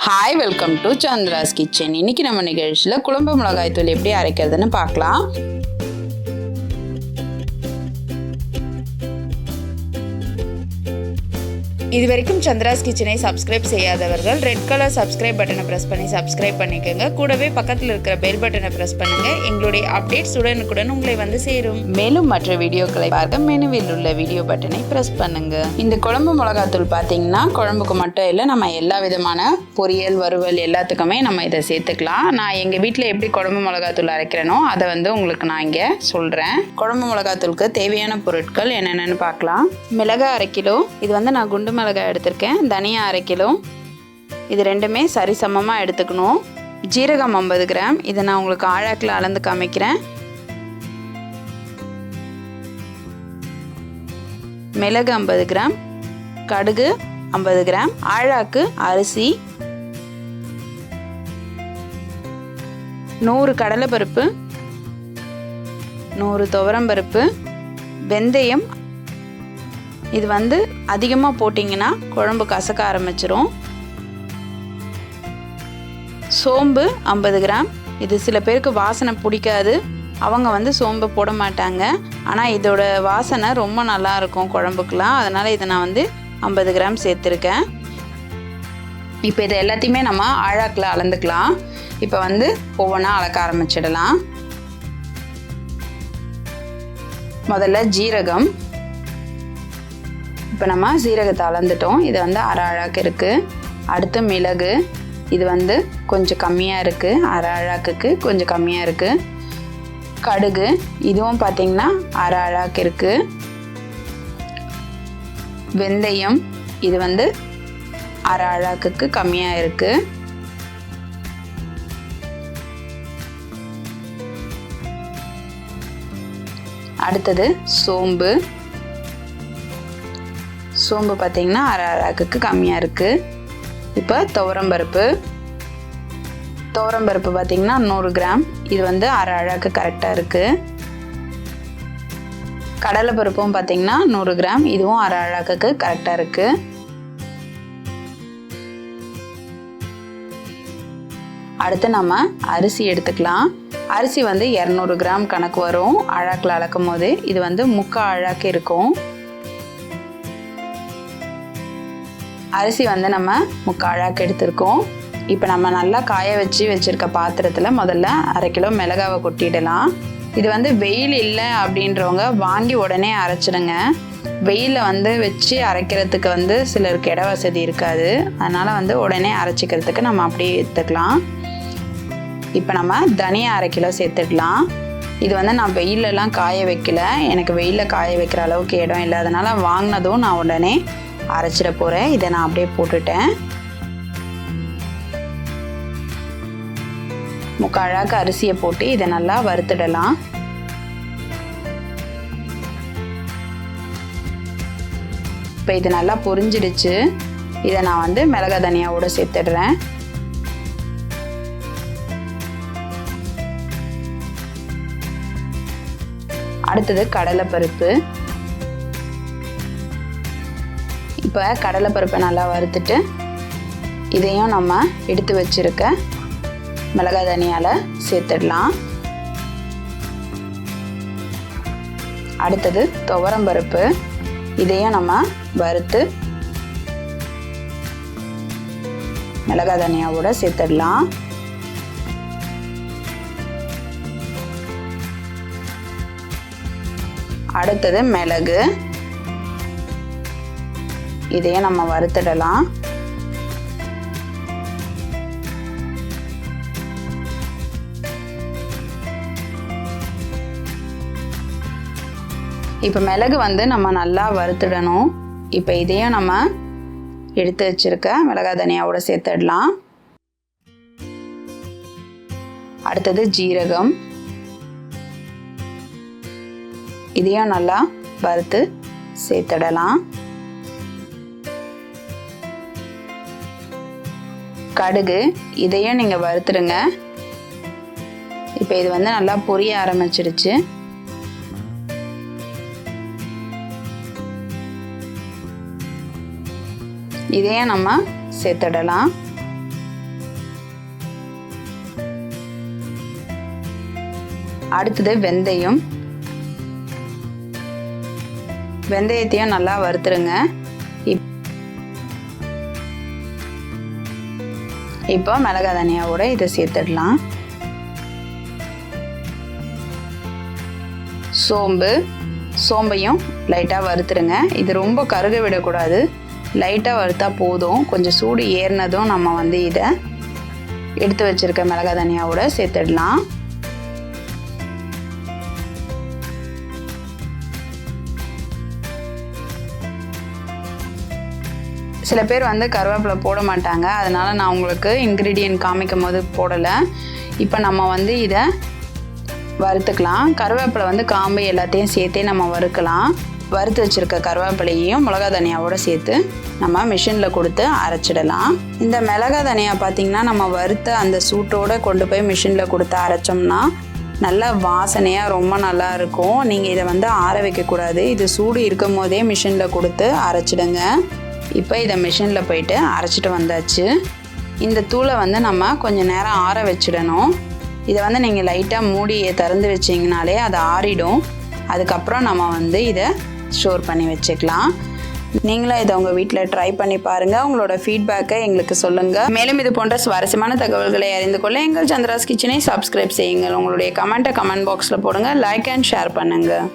Hi, welcome to Chandra's Kitchen. இன்னைக்கு நம்ம நிகழ்ச்சியில குழம்பு மிளகாய் தூள் எப்படி அரைக்கிறதுன்னு பார்க்கலாம். இதுவரைக்கும் சந்திராஸ் கிச்சனை சப்ஸ்கிரைப் செய்யாதவர்கள் ரெட் கலர் சப்ஸ்கிரைப் பட்டனை பிரஸ் பண்ணி சப்ஸ்கிரைப் பண்ணிக்கோங்க. கூடவே பக்கத்தில் இருக்கிற பெல் பட்டனை பிரஸ் பண்ணுங்க. எங்களுடைய அப்டேட்ஸ் உடனுக்குடன் உங்களை வந்து சேரும். மேலும் மற்ற வீடியோக்களை பார்க்க மெனுவில் உள்ள வீடியோ பட்டனை பிரஸ் பண்ணுங்க. இந்த குழம்பு மிளகாத்தூள் பார்த்தீங்கன்னா குழம்புக்கு மட்டும் இல்லை, நம்ம எல்லா விதமான பொரியல் வறுவல் எல்லாத்துக்குமே நம்ம இதை சேர்த்துக்கலாம். நான் எங்கள் வீட்டில் எப்படி குழம்பு மிளகாத்தூள் அரைக்கிறேனோ அதை வந்து உங்களுக்கு நான் இங்கே சொல்கிறேன். குழம்பு மிளகாத்தூளுக்கு தேவையான பொருட்கள் என்னென்னு பார்க்கலாம். மிளகாய் 1/2 கிலோ, இது வந்து நான் குண்டு மிளகாய் எடுத்திருக்கேன். தனியா 1/2 கிலோ, இது ரெண்டுமே சரிசமமாக எடுத்துக்கணும். ஜீரகம் 50 கிராம், இதை நான் உங்களுக்கு ஆழாக்கில் அளந்து காமிக்கிறேன். மிளகு 50 கிராம், கடுகு 50 கிராம், ஆழாக்கு அரிசி 100 கடலைப்பருப்பு, 100 துவரம்பருப்பு, வெந்தயம். இது வந்து அதிகமாக போட்டிங்கன்னா குழம்பு கசக்க ஆரம்பிச்சிரும். சோம்பு 50 கிராம், இது சில பேருக்கு வாசனை பிடிக்காது, அவங்க வந்து சோம்பு போட மாட்டாங்க. ஆனால் இதோட வாசனை ரொம்ப நல்லா இருக்கும் குழம்புக்கெலாம், அதனால் இதை நான் வந்து 50 கிராம் சேர்த்துருக்கேன். இப்போ இதை எல்லாத்தையுமே நம்ம ஆழாக்கில் அளந்துக்கலாம். இப்போ வந்து ஒவ்வொன்றா அளக்க ஆரம்பிச்சிடலாம். முதல்ல ஜீரகம். இப்போ நம்ம சீரகத்தை அளந்துட்டோம், இது வந்து 1/2 ஆழாக்கு இருக்குது. அடுத்து மிளகு, இது வந்து கொஞ்சம் கம்மியாக இருக்குது, 1/2 ஆழாக்குக்கு கொஞ்சம் கம்மியாக இருக்குது. கடுகு, இதுவும் பார்த்திங்கன்னா 1/2 ஆழாக்கு இருக்குது. வெந்தயம், இது வந்து 1/2 ஆழாக்குக்கு கம்மியாக இருக்குது. அடுத்தது சோம்பு. சோம்பு பார்த்திங்கன்னா 1/2 ஆழாக்குக்கு கம்மியாக இருக்குது. இப்போ துவரம்பருப்பு. துவரம்பருப்பு பார்த்திங்கன்னா 100 கிராம், இது வந்து 1/2 ஆழாக்கு கரெக்டாக இருக்குது. கடலைப்பருப்பும் பார்த்திங்கன்னா 100 கிராம், இதுவும் 1/2 ஆழாக்குக்கு கரெக்டாக இருக்குது. அடுத்து நம்ம அரிசி எடுத்துக்கலாம். அரிசி வந்து 200 கிராம் கணக்கு வரும் ஆழாக்கில் அளக்கும் போது. இது வந்து 3/4 ஆழாக்கு இருக்கும். அரிசி வந்து நம்ம 3/4 ஆழாக்கு எடுத்திருக்கோம். இப்போ நம்ம நல்லா காய வச்சுருக்க பாத்திரத்தில் முதல்ல 1/2 கிலோ மிளகாவை கொட்டிடலாம். இது வந்து வெயில் இல்லை அப்படின்றவங்க வாங்கி உடனே அரைச்சிடுங்க. வெயிலில் வந்து வச்சு அரைக்கிறதுக்கு வந்து சிலருக்கு இட வசதி இருக்காது, அதனால் வந்து உடனே அரைச்சிக்கிறதுக்கு நம்ம அப்படியே எடுத்துக்கலாம். இப்போ நம்ம தனியா 1/2 கிலோ சேர்த்துடலாம். இது வந்து நான் வெயிலெலாம் காய வைக்கல, எனக்கு வெயிலில் காய வைக்கிற அளவுக்கு இடம் இல்லை, அதனால் வாங்கினதும் நான் உடனே அரைச்சிட போகிறேன். இதை நான் அப்படியே போட்டுட்டேன். 3/4 ஆழாக்கு அரிசியை போட்டு இதை நல்லா வறுத்துடலாம். இப்போ இது நல்லா பொரிஞ்சிடுச்சு. இதை நான் வந்து மிளகாய் தனியாவோட சேர்த்துடுறேன். அடுத்தது கடலைப்பருப்பு. இப்போ கடலைப்பருப்பை நல்லா வறுத்துட்டு இதையும் நம்ம எடுத்து வச்சிருக்க மிளகாய் தனியால் சேர்த்துடலாம். அடுத்தது துவரம்பருப்பு, இதையும் நம்ம வறுத்து மிளகாய் தனியாவோட சேர்த்துடலாம். அடுத்தது மிளகு, இதையும் நம்ம வறுத்துடலாம். இப்போ மிளகு வந்து நம்ம நல்லா வறுத்துடணும். இப்போ இதையும் நம்ம எடுத்து வச்சிருக்க மிளகாய் தனியாவோட சேர்த்துடலாம். அடுத்தது ஜீரகம், இதையும் நல்லா வறுத்து சேர்த்துடலாம். கடுகு, இதையும் நீங்கள் வறுத்துடுங்க. இப்போ இது வந்து நல்லா பொரிய ஆரம்பிச்சிடுச்சு. இதையும் நம்ம சேர்த்துடலாம். அடுத்தது வெந்தயம். வெந்தயத்தையும் நல்லா வறுத்துருங்க. இப்போ மிளகாய் தனியாவோட இதை சேர்த்துடலாம். சோம்பையும் லைட்டாக வறுத்துருங்க. இது ரொம்ப கருக விடக்கூடாது, லைட்டாக வறுத்தா போதும். கொஞ்சம் சூடு ஏறினதும் நம்ம வந்து இதை எடுத்து வச்சிருக்க மிளகாய் தனியாவோட சேர்த்துடலாம். சில பேர் வந்து கருவேப்பிலை போட மாட்டாங்க, அதனால நான் உங்களுக்கு இன்க்ரீடியன்ட் காமிக்கும் போது போடலை. இப்போ நம்ம வந்து இதை வறுத்துக்கலாம். கருவேப்பிலை வந்து காம்பு எல்லாத்தையும் சேர்த்தே நம்ம வறுக்கலாம். வறுத்து வச்சுருக்க கருவேப்பிலையும் மிளகா தனியாவோட சேர்த்து நம்ம மிஷினில் கொடுத்து அரைச்சிடலாம். இந்த மிளகா தனியா பார்த்திங்கன்னா நம்ம வறுத்த அந்த சூட்டோடு கொண்டு போய் மிஷினில் கொடுத்து அரைச்சோம்னா நல்லா வாசனையாக ரொம்ப நல்லா இருக்கும். நீங்கள் இதை வந்து ஆற வைக்கக்கூடாது, இது சூடு இருக்கும் போதே மிஷினில் கொடுத்து அரைச்சிடுங்க. இப்போ இதை மிஷினில் போயிட்டு அரைச்சிட்டு வந்தாச்சு. இந்த தூளை வந்து நம்ம கொஞ்சம் நேரம் ஆற வச்சிடணும். இதை வந்து நீங்கள் லைட்டாக மூடியை திறந்து வச்சிங்கனாலே அது ஆறிடும். அதுக்கப்புறம் நம்ம வந்து இதை ஸ்டோர் பண்ணி வச்சுக்கலாம். நீங்களும் இதை உங்கள் வீட்டில் ட்ரை பண்ணி பாருங்கள். உங்களோட ஃபீட்பேக்கை எங்களுக்கு சொல்லுங்கள். மேலும் இது போன்ற சுவாரஸ்யமான தகவல்களை அறிந்து கொள்ள எங்கள் சந்திராஸ் கிச்சனை சப்ஸ்கிரைப் செய்யுங்கள். உங்களுடைய கமெண்ட்டை கமெண்ட் பாக்ஸில் போடுங்க. லைக் அண்ட் ஷேர் பண்ணுங்கள்.